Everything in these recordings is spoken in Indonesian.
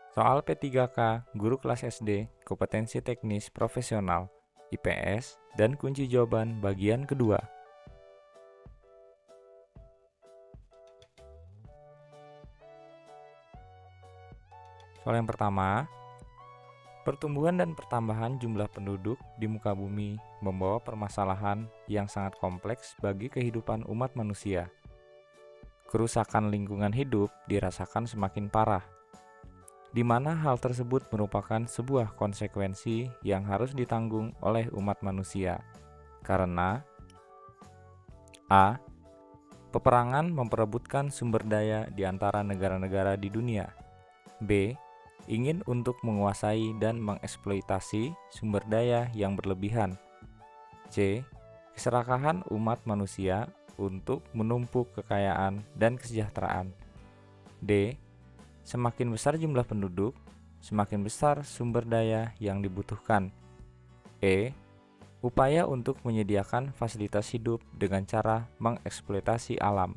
Soal P3K, Guru Kelas SD, Kompetensi Teknis Profesional, IPS, dan kunci jawaban bagian kedua. Soal yang pertama, pertumbuhan dan pertambahan jumlah penduduk di muka bumi membawa permasalahan yang sangat kompleks bagi kehidupan umat manusia. Kerusakan lingkungan hidup dirasakan semakin parah, di mana hal tersebut merupakan sebuah konsekuensi yang harus ditanggung oleh umat manusia. Karena A. Peperangan memperebutkan sumber daya di antara negara-negara di dunia. B. Ingin untuk menguasai dan mengeksploitasi sumber daya yang berlebihan. C. Keserakahan umat manusia untuk menumpuk kekayaan dan kesejahteraan. D. Semakin besar jumlah penduduk, semakin besar sumber daya yang dibutuhkan. E. Upaya untuk menyediakan fasilitas hidup dengan cara mengeksploitasi alam.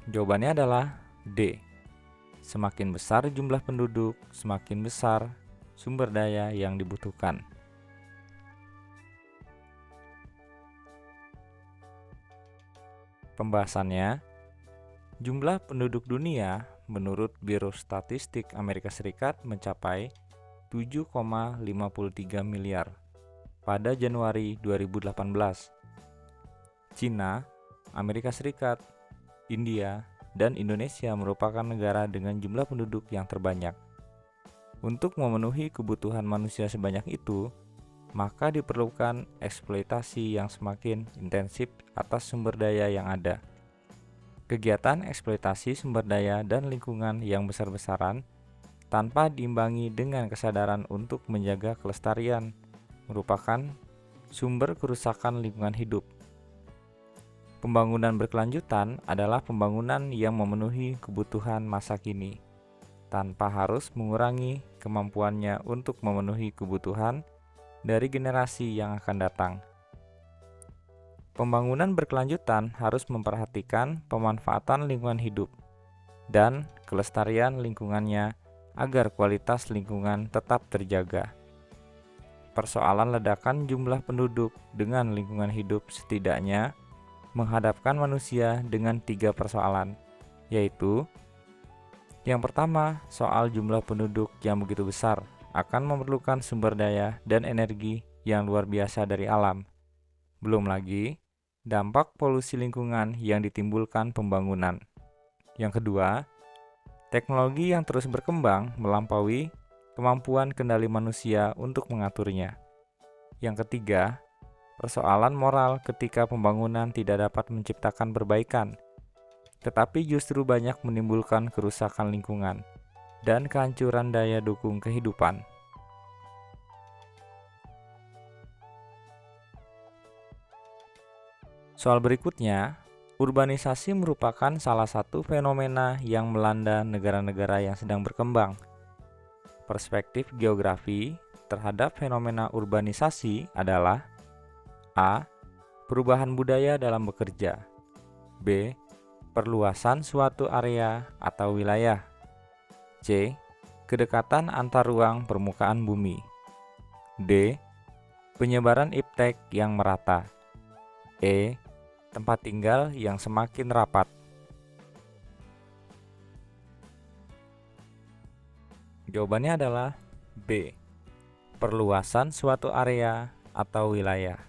Jawabannya adalah D. Semakin besar jumlah penduduk, semakin besar sumber daya yang dibutuhkan. Pembahasannya, jumlah penduduk dunia menurut Biro Statistik Amerika Serikat mencapai 7,53 miliar pada Januari 2018. Cina, Amerika Serikat, India, dan Indonesia merupakan negara dengan jumlah penduduk yang terbanyak. Untuk memenuhi kebutuhan manusia sebanyak itu, maka diperlukan eksploitasi yang semakin intensif atas sumber daya yang ada. Kegiatan eksploitasi sumber daya dan lingkungan yang besar-besaran tanpa diimbangi dengan kesadaran untuk menjaga kelestarian merupakan sumber kerusakan lingkungan hidup. Pembangunan berkelanjutan adalah pembangunan yang memenuhi kebutuhan masa kini, tanpa harus mengurangi kemampuannya untuk memenuhi kebutuhan dari generasi yang akan datang. Pembangunan berkelanjutan harus memperhatikan pemanfaatan lingkungan hidup dan kelestarian lingkungannya agar kualitas lingkungan tetap terjaga. Persoalan ledakan jumlah penduduk dengan lingkungan hidup setidaknya menghadapkan manusia dengan 3 persoalan, yaitu yang pertama, soal jumlah penduduk yang begitu besar akan memerlukan sumber daya dan energi yang luar biasa dari alam. Belum lagi, dampak polusi lingkungan yang ditimbulkan pembangunan. Yang kedua, teknologi yang terus berkembang melampaui kemampuan kendali manusia untuk mengaturnya. Yang ketiga, persoalan moral ketika pembangunan tidak dapat menciptakan perbaikan, tetapi justru banyak menimbulkan kerusakan lingkungan dan kehancuran daya dukung kehidupan. Soal berikutnya, urbanisasi merupakan salah satu fenomena yang melanda negara-negara yang sedang berkembang. Perspektif geografi terhadap fenomena urbanisasi adalah A. Perubahan budaya dalam bekerja. B. Perluasan suatu area atau wilayah. C. Kedekatan antar ruang permukaan bumi. D. Penyebaran iptek yang merata. E. Tempat tinggal yang semakin rapat. Jawabannya adalah B. Perluasan suatu area atau wilayah.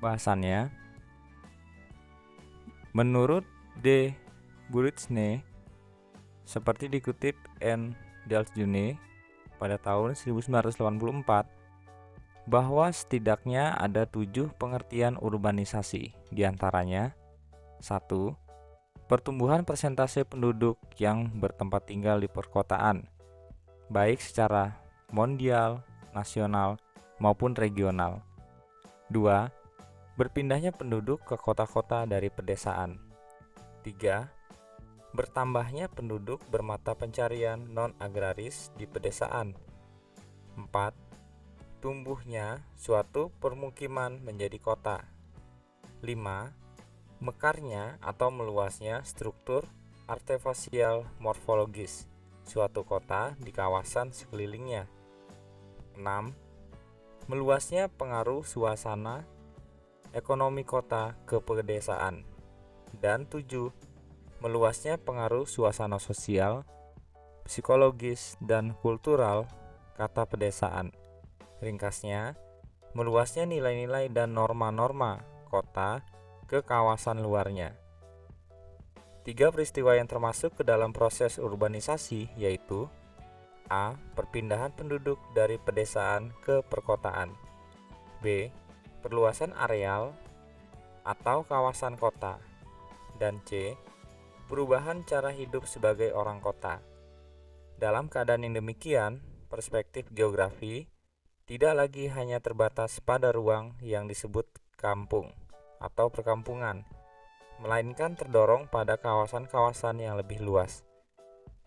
Bahasannya, menurut D. Buritzne, seperti dikutip N. Daljune pada tahun 1984, bahwa setidaknya ada 7 pengertian urbanisasi, diantaranya 1. Pertumbuhan persentase penduduk yang bertempat tinggal di perkotaan, baik secara mondial, nasional, maupun regional. 2. Berpindahnya penduduk ke kota-kota dari pedesaan. 3. Bertambahnya penduduk bermata pencarian non-agraris di pedesaan. 4. tumbuhnya suatu permukiman menjadi kota. 5. Mekarnya atau meluasnya struktur artefasial morfologis suatu kota di kawasan sekelilingnya. 6. Meluasnya pengaruh suasana ekonomi kota ke pedesaan. Dan 7. Meluasnya pengaruh suasana sosial, psikologis, dan kultural kata pedesaan. Ringkasnya, meluasnya nilai-nilai dan norma-norma kota ke kawasan luarnya. 3 peristiwa yang termasuk ke dalam proses urbanisasi yaitu A. Perpindahan penduduk dari pedesaan ke perkotaan. B. Perluasan areal atau kawasan kota. Dan C. Perubahan cara hidup sebagai orang kota. Dalam keadaan yang demikian, perspektif geografi tidak lagi hanya terbatas pada ruang yang disebut kampung atau perkampungan, melainkan terdorong pada kawasan-kawasan yang lebih luas.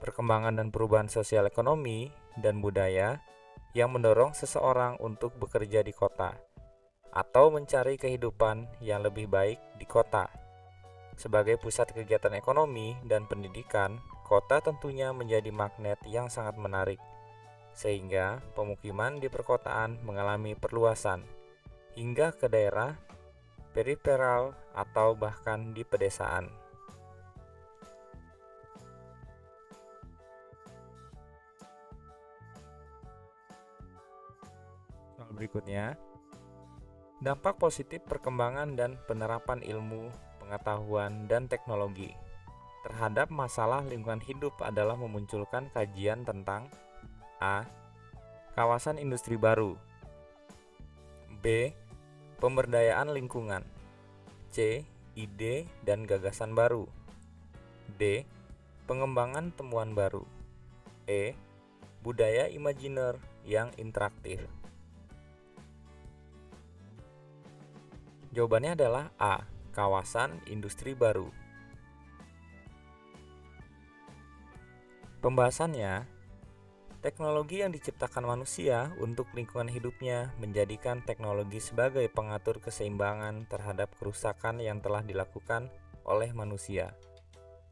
Perkembangan dan perubahan sosial ekonomi dan budaya yang mendorong seseorang untuk bekerja di kota atau mencari kehidupan yang lebih baik di kota. Sebagai pusat kegiatan ekonomi dan pendidikan, kota tentunya menjadi magnet yang sangat menarik, sehingga pemukiman di perkotaan mengalami perluasan hingga ke daerah periferal atau bahkan di pedesaan. Soal berikutnya, dampak positif perkembangan dan penerapan ilmu, pengetahuan, dan teknologi terhadap masalah lingkungan hidup adalah memunculkan kajian tentang A. Kawasan industri baru. B. Pemberdayaan lingkungan. C. Ide dan gagasan baru. D. Pengembangan temuan baru. E. Budaya imajiner yang interaktif. Jawabannya adalah A. Kawasan industri baru. Pembahasannya, teknologi yang diciptakan manusia untuk lingkungan hidupnya menjadikan teknologi sebagai pengatur keseimbangan terhadap kerusakan yang telah dilakukan oleh manusia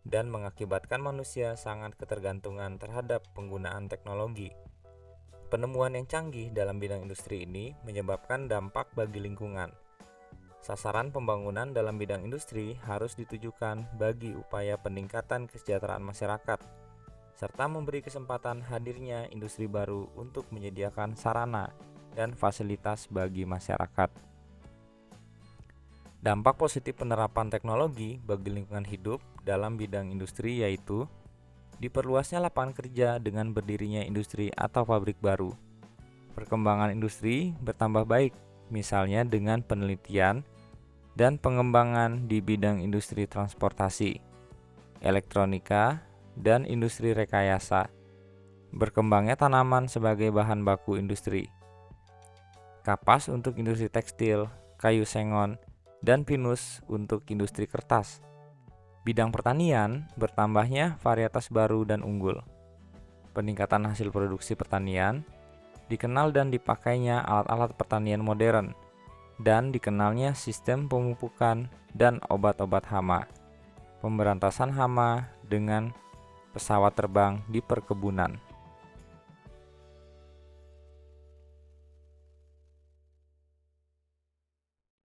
dan mengakibatkan manusia sangat ketergantungan terhadap penggunaan teknologi. Penemuan yang canggih dalam bidang industri ini menyebabkan dampak bagi lingkungan. Sasaran pembangunan dalam bidang industri harus ditujukan bagi upaya peningkatan kesejahteraan masyarakat, serta memberi kesempatan hadirnya industri baru untuk menyediakan sarana dan fasilitas bagi masyarakat. Dampak positif penerapan teknologi bagi lingkungan hidup dalam bidang industri yaitu diperluasnya lapangan kerja dengan berdirinya industri atau pabrik baru. Perkembangan industri bertambah baik, misalnya dengan penelitian dan pengembangan di bidang industri transportasi, elektronika, dan industri rekayasa. Berkembangnya tanaman sebagai bahan baku industri. Kapas untuk industri tekstil, kayu sengon, dan pinus untuk industri kertas. Bidang pertanian bertambahnya varietas baru dan unggul. Peningkatan hasil produksi pertanian, dikenal dan dipakainya alat-alat pertanian modern, dan dikenalnya sistem pemupukan dan obat-obat hama. Pemberantasan hama dengan pesawat terbang di perkebunan.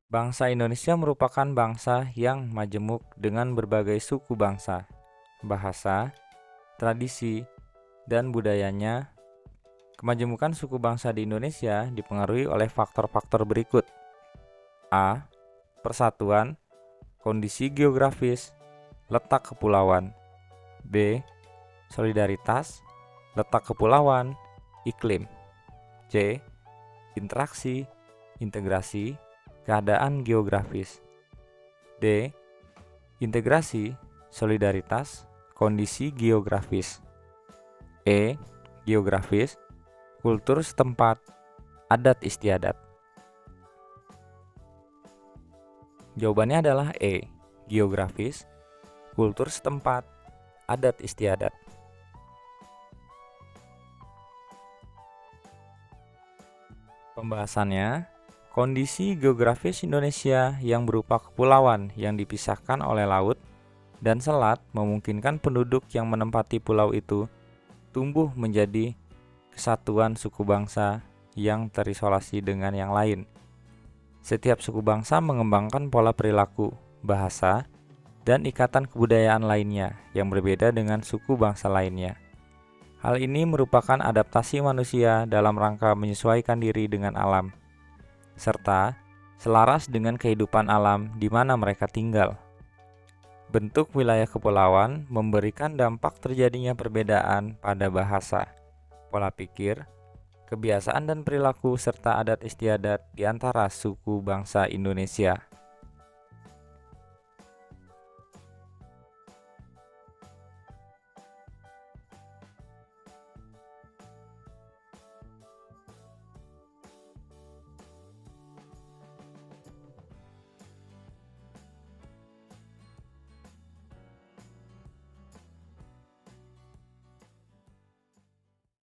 Bangsa Indonesia merupakan bangsa yang majemuk dengan berbagai suku bangsa, bahasa, tradisi, dan budayanya. Kemajemukan suku bangsa di Indonesia dipengaruhi oleh faktor-faktor berikut. A. Persatuan, kondisi geografis, letak kepulauan. B. Solidaritas, letak kepulauan, iklim. C. Interaksi, integrasi, keadaan geografis. D. Integrasi, solidaritas, kondisi geografis. E. Geografis, kultur setempat, adat istiadat. Jawabannya adalah E. Geografis, kultur setempat, adat istiadat. Pembahasannya, kondisi geografis Indonesia yang berupa kepulauan yang dipisahkan oleh laut dan selat memungkinkan penduduk yang menempati pulau itu tumbuh menjadi kesatuan suku bangsa yang terisolasi dengan yang lain. Setiap suku bangsa mengembangkan pola perilaku, bahasa, dan ikatan kebudayaan lainnya yang berbeda dengan suku bangsa lainnya. Hal ini merupakan adaptasi manusia dalam rangka menyesuaikan diri dengan alam, serta selaras dengan kehidupan alam di mana mereka tinggal. Bentuk wilayah kepulauan memberikan dampak terjadinya perbedaan pada bahasa, pola pikir, kebiasaan dan perilaku serta adat istiadat di antara suku bangsa Indonesia.